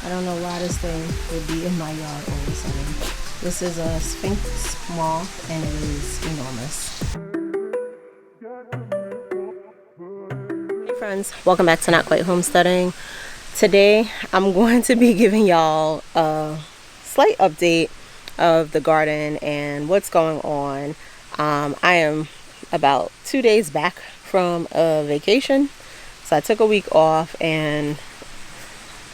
I don't know why this thing would be in my yard all of a sudden. This is a Sphinx moth and it is enormous. Hey friends, welcome back to Not Quite Homesteading. Today I'm going to be giving y'all a slight update of the garden and what's going on. I am about 2 days back from a vacation, so I took a week off and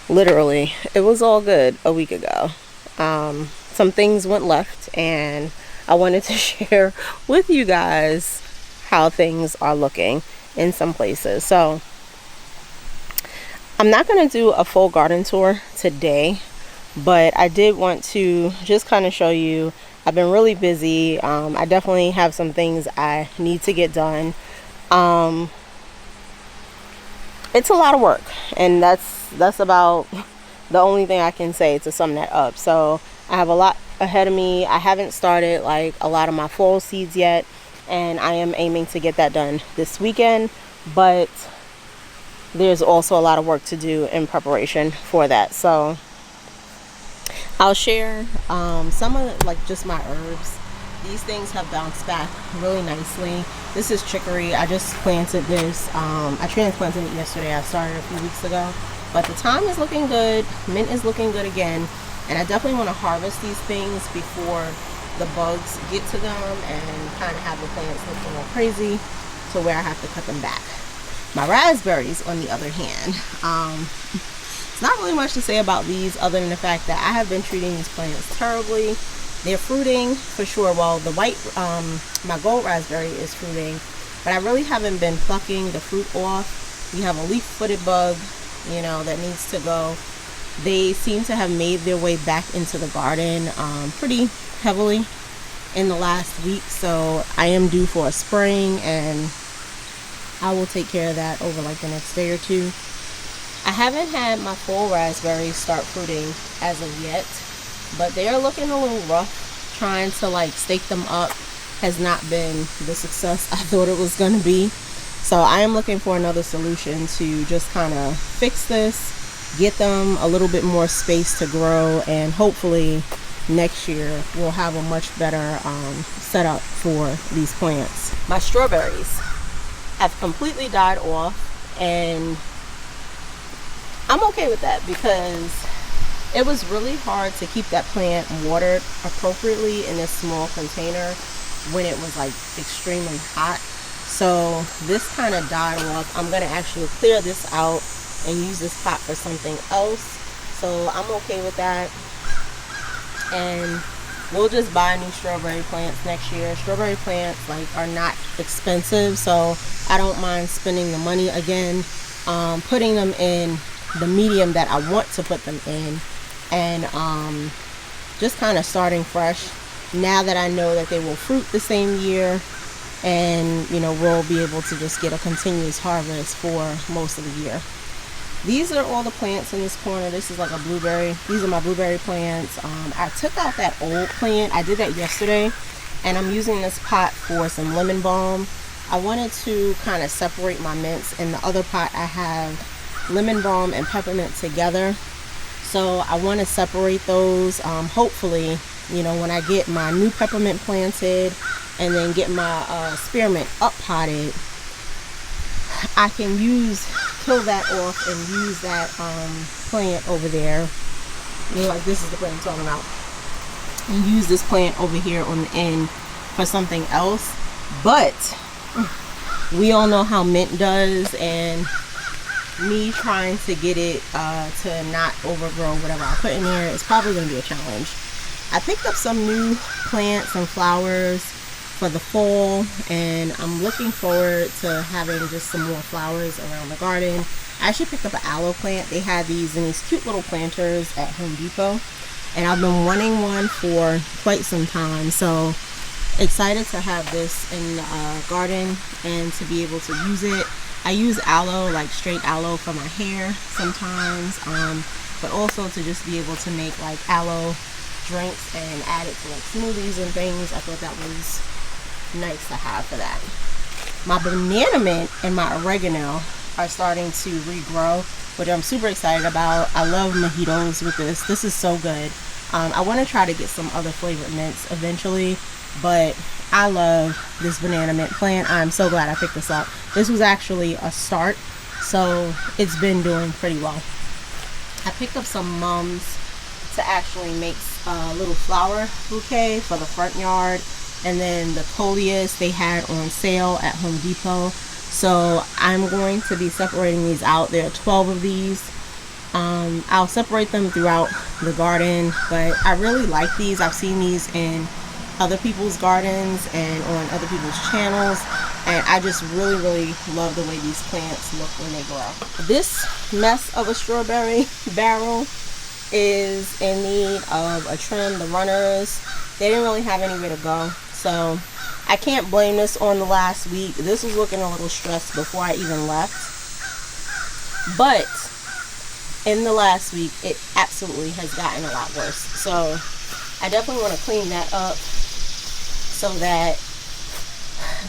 literally it was all good a week ago. Some things went left and I wanted to share with you guys how things are looking in some places. So I'm not going to do a full garden tour today, but I did want to just kind of show you. I've been really busy. I definitely have some things I need to get done. It's a lot of work, and that's about the only thing I can say to sum that up. So I have a lot ahead of me. I haven't started like a lot of my fall seeds yet, and I am aiming to get that done this weekend, but there's also a lot of work to do in preparation for that. So I'll share some of like just my herbs. These things have bounced back really nicely. This is chicory. I just planted this. I transplanted it yesterday. I started a few weeks ago, but the thyme is looking good. Mint is looking good again, and I definitely want to harvest these things before the bugs get to them and kind of have the plants looking all crazy to where I have to cut them back. My raspberries, on the other hand, it's not really much to say about these other than the fact that I have been treating these plants terribly. They're fruiting for sure. Well, the white, my gold raspberry is fruiting, but I really haven't been plucking the fruit off. We have a leaf-footed bug, you know, that needs to go. They seem to have made their way back into the garden pretty heavily in the last week, so I am due for a spraying, and I will take care of that over like the next day or two. I haven't had my full raspberries start fruiting as of yet, but they are looking a little rough. Trying to like stake them up has not been the success I thought it was going to be. So I am looking for another solution to just kind of fix this, get them a little bit more space to grow, and hopefully next year we'll have a much better setup for these plants. My strawberries have completely died off, and I'm okay with that because it was really hard to keep that plant watered appropriately in this small container when it was like extremely hot. So this kind of died off. I'm going to actually clear this out and use this pot for something else. So I'm okay with that. And we'll just buy new strawberry plants next year. Strawberry plants like are not expensive, so I don't mind spending the money again, putting them in the medium that I want to put them in, and just kind of starting fresh now that I know that they will fruit the same year, and you know, we'll be able to just get a continuous harvest for most of the year. These are all the plants in this corner. This is like a blueberry. These are my blueberry plants. I took out that old plant. I did that yesterday, and I'm using this pot for some lemon balm. I wanted to kind of separate my mints. In the other pot I have lemon balm and peppermint together, so I want to separate those. Hopefully, you know, when I get my new peppermint planted and then get my spearmint up potted, I can kill that off and use that plant over there. You know, like this is the plant I'm talking about, and use this plant over here on the end for something else. But we all know how mint does, and me trying to get it to not overgrow whatever I put in there is probably going to be a challenge. I picked up some new plants and flowers for the fall, and I'm looking forward to having just some more flowers around the garden. I actually picked up an aloe plant. They had these in these cute little planters at Home Depot, and I've been wanting one for quite some time, so excited to have this in the garden and to be able to use it. I use aloe, like straight aloe, for my hair sometimes, but also to just be able to make like aloe drinks and add it to like smoothies and things. I thought that was nice to have for that. My banana mint and my oregano are starting to regrow, which I'm super excited about. I love mojitos with this. This is so good. I want to try to get some other flavored mints eventually, but I love this banana mint plant. I'm so glad I picked this up. This was actually a start, so it's been doing pretty well. I picked up some mums to actually make a little flower bouquet for the front yard, and then the coleus they had on sale at Home Depot. So I'm going to be separating these out. There are 12 of these. I'll separate them throughout the garden, but I really like these. I've seen these in other people's gardens and on other people's channels, and I just really love the way these plants look when they grow. This mess of a strawberry barrel is in need of a trim. The runners, they didn't really have anywhere to go, so I can't blame this on the last week. This was looking a little stressed before I even left, but in the last week it absolutely has gotten a lot worse. So I definitely want to clean that up so that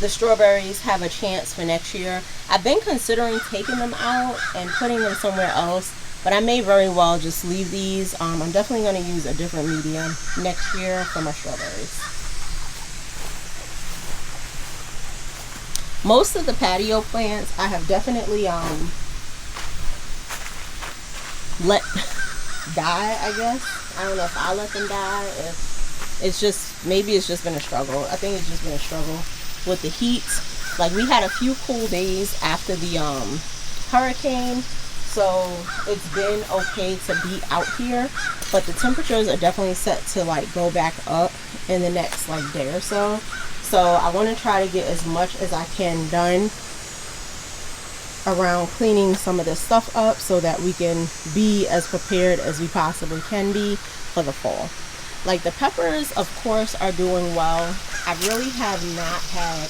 the strawberries have a chance for next year. I've been considering taking them out and putting them somewhere else, but I may very well just leave these. I'm definitely going to use a different medium next year for my strawberries. Most of the patio plants I have definitely let die, I guess. I don't know if I let them die, if it's just, maybe it's just been a struggle. I think it's just been a struggle with the heat. Like, we had a few cool days after the hurricane, so it's been okay to be out here, but the temperatures are definitely set to like go back up in the next like day or so. So I want to try to get as much as I can done around cleaning some of this stuff up so that we can be as prepared as we possibly can be for the fall. Like, the peppers, of course, are doing well. I really have not had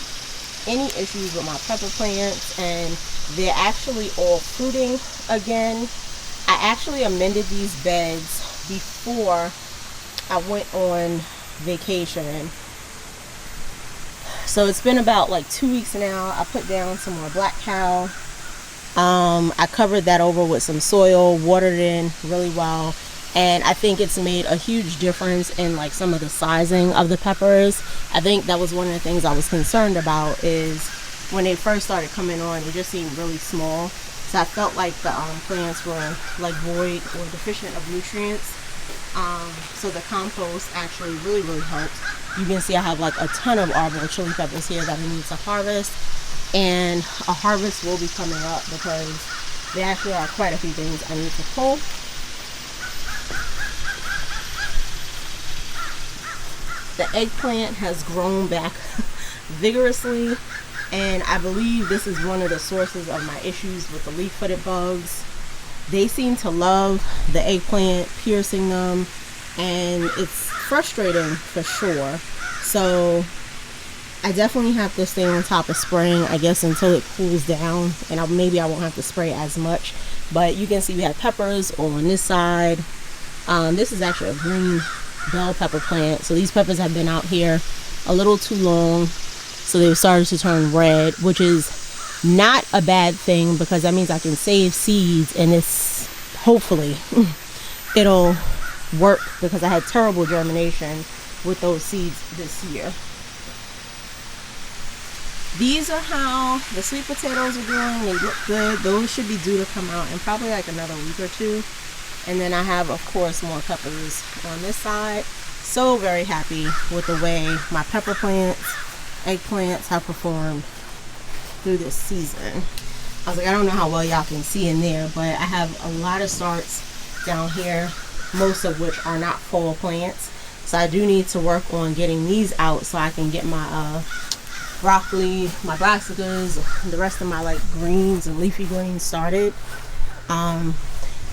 any issues with my pepper plants, and they're actually all fruiting again. I actually amended these beds before I went on vacation. So it's been about like 2 weeks now. I put down some more black cow. I covered that over with some soil, watered it in really well, and I think it's made a huge difference in like some of the sizing of the peppers. I think that was one of the things I was concerned about, is when they first started coming on, they just seemed really small. So I felt like the plants were like void or deficient of nutrients. So the compost actually really helped. You can see I have like a ton of arbor chili peppers here that I need to harvest, and a harvest will be coming up because there actually are quite a few things I need to pull. The eggplant has grown back vigorously, and I believe this is one of the sources of my issues with the leaf-footed bugs. They seem to love the eggplant, piercing them, and it's frustrating for sure. So I definitely have to stay on top of spraying, I guess, until it cools down, and maybe I won't have to spray as much. But you can see we have peppers on this side. This is actually a green bell pepper plant. So these peppers have been out here a little too long, so they've started to turn red, which is not a bad thing because that means I can save seeds, and it's hopefully it'll work because I had terrible germination with those seeds this year. These are how the sweet potatoes are doing. They look good. Those should be due to come out in probably like another week or two. And then I have, of course, more peppers on this side. So very happy with the way my pepper plants, eggplants have performed through this season. I was like, I don't know how well y'all can see in there, but I have a lot of starts down here, most of which are not fall plants. So I do need to work on getting these out so I can get my broccoli, my brassicas, the rest of my like greens and leafy greens started.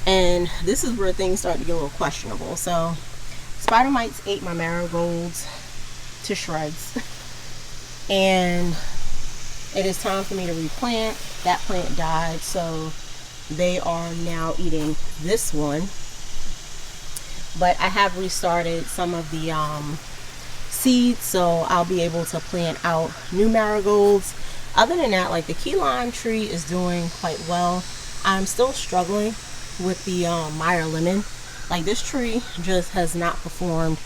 And this is where things start to get a little questionable. So spider mites ate my marigolds to shreds, and it is time for me to replant. That plant died, so they are now eating this one. But I have restarted some of the seeds, so I'll be able to plant out new marigolds. Other than that, like the key lime tree is doing quite well. I'm still struggling with the Meyer lemon. Like this tree just has not performed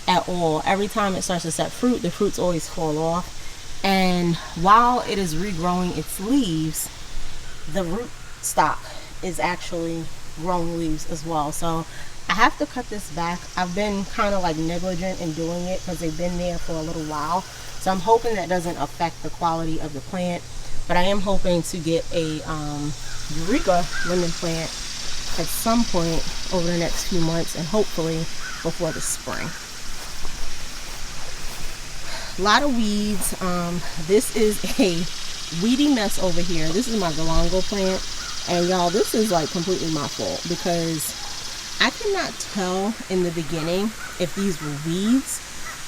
at all. Every time it starts to set fruit, the fruits always fall off. And while it is regrowing its leaves, the root stock is actually growing leaves as well. So I have to cut this back. I've been kind of like negligent in doing it because they've been there for a little while. So I'm hoping that doesn't affect the quality of the plant. But I am hoping to get a Eureka lemon plant at some point over the next few months, and hopefully before the spring. A lot of weeds. This is a weedy mess over here. This is my galangal plant, and y'all, this is like completely my fault because I could not tell in the beginning if these were weeds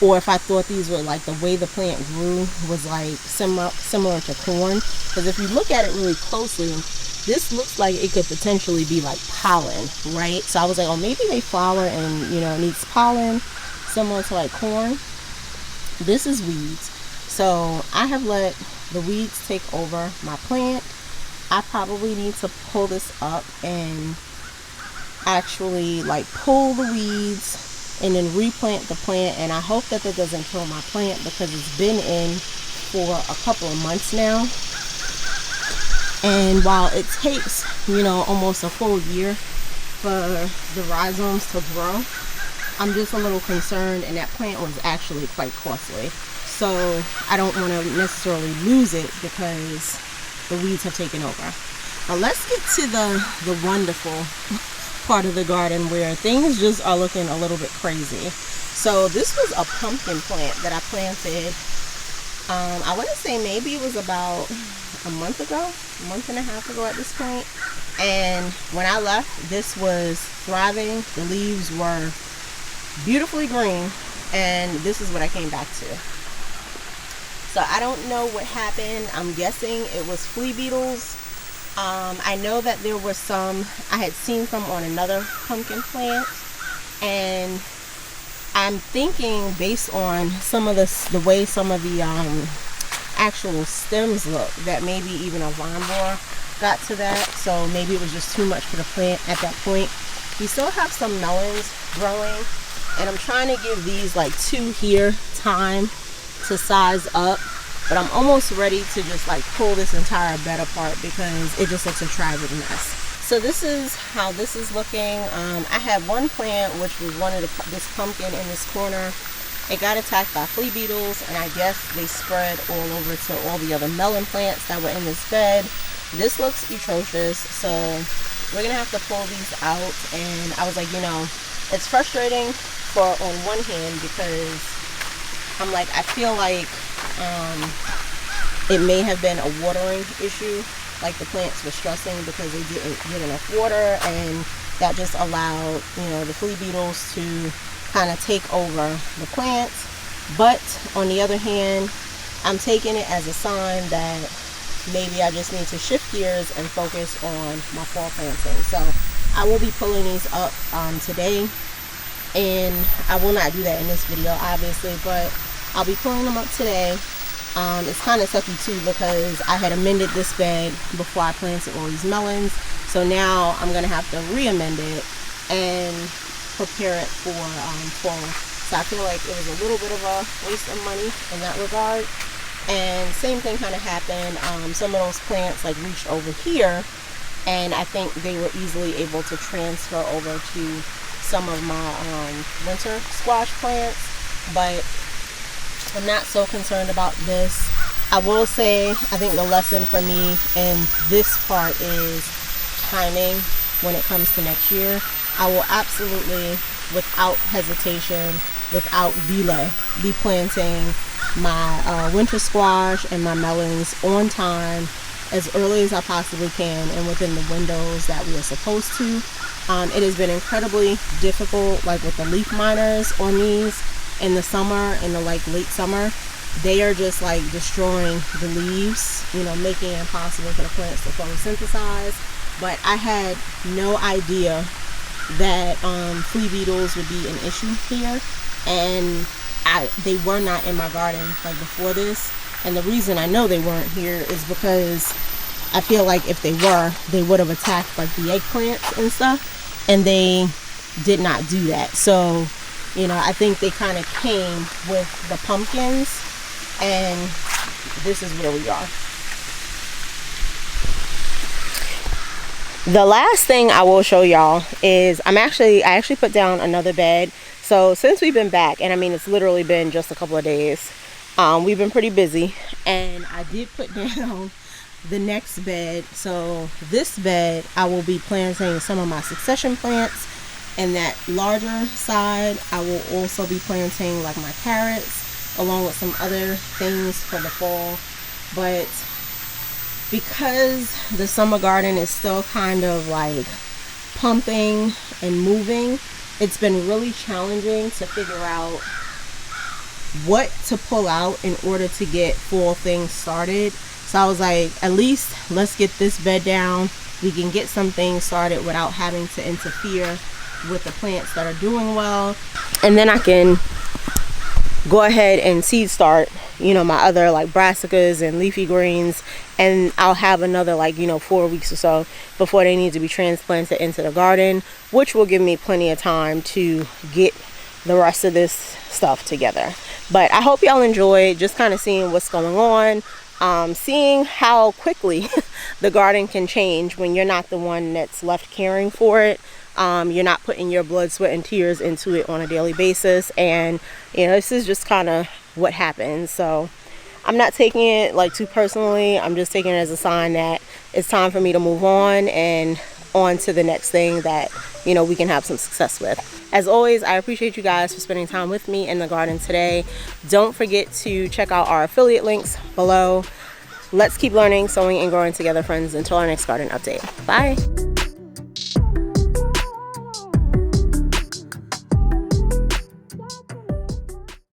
or if I thought these were like the way the plant grew was like similar to corn. Because if you look at it really closely, this looks like it could potentially be like pollen, right? So I was like, oh, maybe they flower and, you know, it needs pollen similar to like corn. This is weeds. So I have let the weeds take over my plant. I probably need to pull this up and actually like pull the weeds and then replant the plant. And I hope that doesn't kill my plant because it's been in for a couple of months now. And while it takes, you know, almost a full year for the rhizomes to grow, I'm just a little concerned, and that plant was actually quite costly. So I don't want to necessarily lose it because the weeds have taken over. Now let's get to the wonderful part of the garden where things just are looking a little bit crazy. So this was a pumpkin plant that I planted. I want to say maybe it was about a month and a half ago at this point. And when I left, this was thriving. The leaves were beautifully green, and this is what I came back to. So I don't know what happened. I'm guessing it was flea beetles. I know that there were some, I had seen some on another pumpkin plant, and I'm thinking based on some of the way some of the actual stems look, that maybe even a vine borer got to that. So maybe it was just too much for the plant at that point. We still have some melons growing, and I'm trying to give these like 2 here time to size up, but I'm almost ready to just like pull this entire bed apart because it just looks a tragic mess. So this is how this is looking. I had one plant which was one of this pumpkin in this corner. It got attacked by flea beetles, and I guess they spread all over to all the other melon plants that were in this bed. This looks atrocious, so we're gonna have to pull these out. And I was like, you know, it's frustrating on one hand because I'm like, I feel like it may have been a watering issue, like the plants were stressing because they didn't get enough water, and that just allowed, you know, the flea beetles to kind of take over the plants. But on the other hand, I'm taking it as a sign that maybe I just need to shift gears and focus on my fall planting. So I will be pulling these up today, and I will not do that in this video obviously, but I'll be pulling them up today. It's kind of sucky too because I had amended this bed before I planted all these melons, so now I'm gonna have to re-amend it and prepare it for fall. So I feel like it was a little bit of a waste of money in that regard. And same thing kind of happened. Some of those plants like reached over here, and I think they were easily able to transfer over to some of my winter squash plants, but I'm not so concerned about this. I will say, I think the lesson for me in this part is timing when it comes to next year. I will absolutely, without hesitation, without delay, be planting my winter squash and my melons on time, as early as I possibly can, and within the windows that we are supposed to. It has been incredibly difficult, like with the leaf miners on these in the summer, in the like late summer. They are just like destroying the leaves, you know, making it impossible for the plants to photosynthesize. But I had no idea that flea beetles would be an issue here, and they were not in my garden like before this. And the reason I know they weren't here is because I feel like if they were, they would have attacked like the eggplants and stuff, and they did not do that. So, you know, I think they kind of came with the pumpkins, and this is where we are. The last thing I will show y'all is I actually put down another bed. So since we've been back, and I mean it's literally been just a couple of days, we've been pretty busy, and I did put down the next bed. So this bed I will be planting some of my succession plants, and that larger side I will also be planting like my carrots along with some other things for the fall. But because the summer garden is still kind of like pumping and moving, it's been really challenging to figure out what to pull out in order to get fall things started. So I was like, at least let's get this bed down. We can get some things started without having to interfere with the plants that are doing well, and then I can go ahead and seed start, you know, my other like brassicas and leafy greens, and I'll have another like, you know, 4 weeks or so before they need to be transplanted into the garden, which will give me plenty of time to get the rest of this stuff together. But I hope y'all enjoyed just kind of seeing what's going on, seeing how quickly the garden can change when you're not the one that's left caring for it. You're not putting your blood, sweat, and tears into it on a daily basis, and you know, this is just kind of what happens. So I'm not taking it like too personally. I'm just taking it as a sign that it's time for me to move on and on to the next thing that, you know, we can have some success with. As always, I appreciate you guys for spending time with me in the garden today. Don't forget to check out our affiliate links below. Let's keep learning, sewing, and growing together, friends, until our next garden update. Bye.